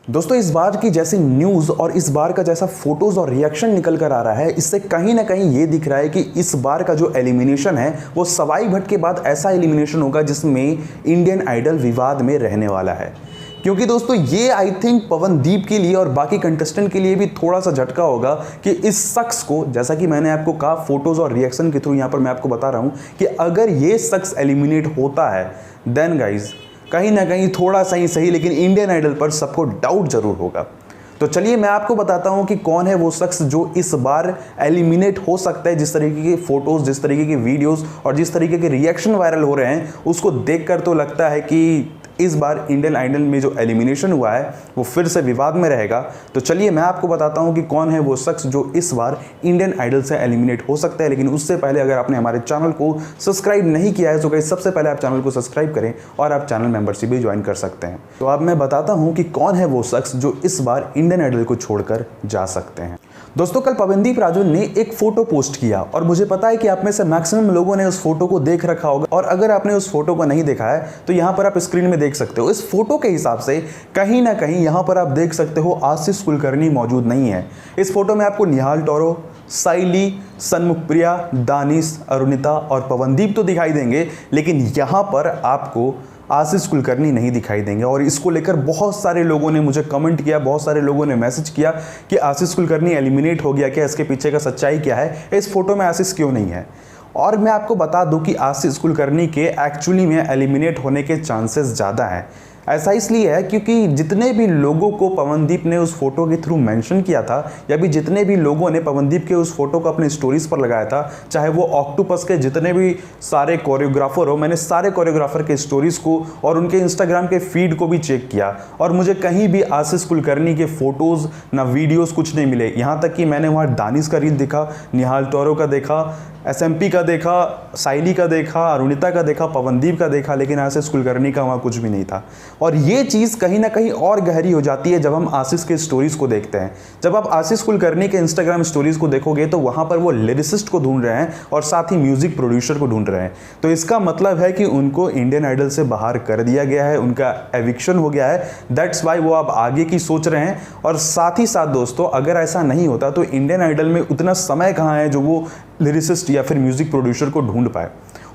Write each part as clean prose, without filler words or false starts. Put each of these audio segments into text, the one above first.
दोस्तों इस बार की जैसी न्यूज़ और इस बार का जैसा फोटोज़ और रिएक्शन निकल कर आ रहा है, इससे कहीं ना कहीं ये दिख रहा है कि इस बार का जो एलिमिनेशन है वो सवाई भट्ट के बाद ऐसा एलिमिनेशन होगा जिसमें इंडियन आइडल विवाद में रहने वाला है। क्योंकि दोस्तों ये आई थिंक पवनदीप के लिए और बाकी कंटेस्टेंट के लिए भी थोड़ा सा झटका होगा कि इस शख्स को, जैसा कि मैंने आपको कहा फोटोज़ और रिएक्शन के थ्रू यहाँ पर मैं आपको बता रहा हूँ कि अगर ये शख्स एलिमिनेट होता है देन गाइज कहीं ना कहीं थोड़ा सा ही सही लेकिन इंडियन आइडल पर सबको डाउट जरूर होगा। तो चलिए मैं आपको बताता हूं कि कौन है वो शख्स जो इस बार एलिमिनेट हो सकता है। जिस तरीके की फोटोज़, जिस तरीके की वीडियोस और जिस तरीके के रिएक्शन वायरल हो रहे हैं उसको देखकर तो लगता है कि इस बार इंडियन आइडल में जो एलिमिनेशन हुआ है वो फिर से विवाद में रहेगा। तो चलिए मैं आपको बताता हूं कि कौन है वो शख्स जो इस बार इंडियन आइडल से एलिमिनेट हो सकता है। लेकिन उससे पहले अगर आपने हमारे चैनल को सब्सक्राइब नहीं किया है तो गाइस सबसे पहले आप चैनल को सब्सक्राइब करें और आप चैनल मेंबरशिप भी ज्वाइन कर सकते हैं। तो अब मैं बताता हूँ कि कौन है वो शख्स जो इस बार इंडियन आइडल को छोड़कर जा सकते हैं। दोस्तों कल पवनदीप राजू ने एक फोटो पोस्ट किया और मुझे पता है कि आप में से मैक्सिमम लोगों ने उस फोटो को देख रखा होगा, और अगर आपने उस फोटो को नहीं देखा है तो यहाँ पर आप स्क्रीन में देख सकते हो। इस फोटो के हिसाब से कहीं ना कहीं यहाँ पर आप देख सकते हो आशीष कुलकर्णी मौजूद नहीं है। इस फोटो में आपको निहाल टोरो, साइली, सन्मुखप्रिया, दानिश, अरुणिता और पवनदीप तो दिखाई देंगे, लेकिन यहाँ पर आपको आशीष कुलकर्णी नहीं दिखाई देंगे। और इसको लेकर बहुत सारे लोगों ने मुझे कमेंट किया, बहुत सारे लोगों ने मैसेज किया कि आशीष कुलकर्णी एलिमिनेट हो गया क्या, इसके पीछे का सच्चाई क्या है, इस फोटो में आशीष क्यों नहीं है। और मैं आपको बता दूं कि आशीष कुलकर्णी के एक्चुअली में एलिमिनेट होने के चांसेस ज़्यादा हैं। ऐसा इसलिए है क्योंकि जितने भी लोगों को पवनदीप ने उस फोटो के थ्रू मेंशन किया था, या भी जितने भी लोगों ने पवनदीप के उस फोटो को अपने स्टोरीज पर लगाया था, चाहे वो ऑक्टोपस के जितने भी सारे कोरियोग्राफर हो, मैंने सारे कोरियोग्राफर के स्टोरीज को और उनके इंस्टाग्राम के फीड को भी चेक किया और मुझे कहीं भी आशीष कुलकर्णी के फोटोज़ ना वीडियोज़ कुछ नहीं मिले। यहाँ तक कि मैंने वहाँ दानिश का रील देखा, निहाल टोरो का देखा, SMP का देखा, साइली का देखा, अरुणिता का देखा, पवनदीप का देखा, लेकिन आशीष कुलकर्णी का वहाँ कुछ भी नहीं था। और ये चीज़ कहीं ना कहीं और गहरी हो जाती है जब हम आशीष के स्टोरीज़ को देखते हैं। जब आप आशीष कुलकर्णी के इंस्टाग्राम स्टोरीज़ को देखोगे तो वहाँ पर वो लिरिसिस्ट को ढूंढ रहे हैं और साथ ही म्यूज़िक प्रोड्यूसर को ढूंढ रहे हैं। तो इसका मतलब है कि उनको इंडियन आइडल से बाहर कर दिया गया है, उनका एविक्शन हो गया है। दैट्स वाई वो अब आगे की सोच रहे हैं। और साथ ही साथ दोस्तों अगर ऐसा नहीं होता तो इंडियन आइडल में उतना समय कहाँ है जो वो लिरिसिस्ट या फिर म्यूजिक प्रोड्यूसर को ढूंढ पाए।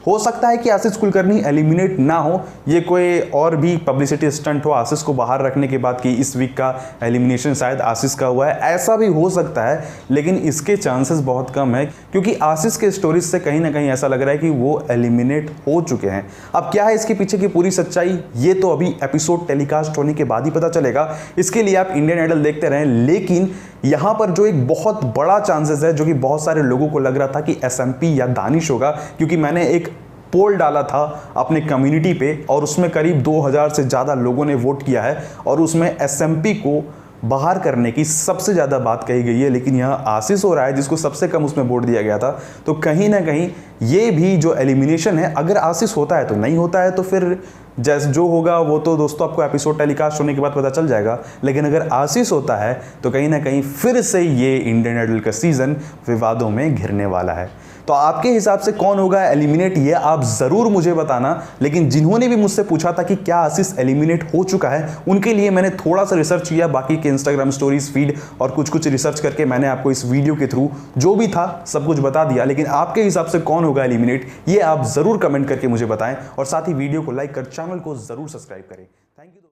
हो सकता है कि आशीष कुलकर्णी एलिमिनेट ना हो, ये कोई और भी पब्लिसिटी स्टंट हो आशीष को बाहर रखने के बाद कि इस वीक का एलिमिनेशन शायद आशीष का हुआ है, ऐसा भी हो सकता है। लेकिन इसके चांसेस बहुत कम है क्योंकि आशीष के स्टोरीज से कहीं ना कहीं ऐसा लग रहा है कि वो एलिमिनेट हो चुके हैं। अब क्या है इसके पीछे की पूरी सच्चाई, ये तो अभी एपिसोड टेलीकास्ट होने के बाद ही पता चलेगा। इसके लिए आप इंडियन आइडल देखते रहें। लेकिन यहाँ पर जो एक बहुत बड़ा चांसेस है, जो कि बहुत सारे लोगों को लग रहा था कि SMP या दानिश होगा, क्योंकि मैंने एक पोल डाला था अपने कम्युनिटी पे और उसमें करीब 2000 से ज़्यादा लोगों ने वोट किया है और उसमें SMP को बाहर करने की सबसे ज़्यादा बात कही गई है। लेकिन यहाँ आशीष हो रहा है जिसको सबसे कम उसमें वोट दिया गया था। तो कहीं ना कहीं ये भी जो एलिमिनेशन है, अगर आशीष होता है तो नहीं होता है तो फिर जैसे जो होगा वो तो दोस्तों आपको एपिसोड टेलीकास्ट होने के बाद पता चल जाएगा। लेकिन अगर आशीष होता है तो कहीं ना कहीं फिर से ये इंडियन आइडल का सीज़न विवादों में घिरने वाला है। तो आपके हिसाब से कौन होगा एलिमिनेट, ये आप ज़रूर मुझे बताना। लेकिन जिन्होंने भी मुझसे पूछा था कि क्या आशीष एलिमिनेट हो चुका है, उनके लिए मैंने थोड़ा सा रिसर्च किया, बाकी के इंस्टाग्राम स्टोरीज फीड और कुछ रिसर्च करके मैंने आपको इस वीडियो के थ्रू जो भी था सब कुछ बता दिया। लेकिन आपके हिसाब से कौन होगा एलिमिनेट, ये आप ज़रूर कमेंट करके मुझे बताएं और साथ ही वीडियो को लाइक कर चैनल को ज़रूर सब्सक्राइब करें। Thank you.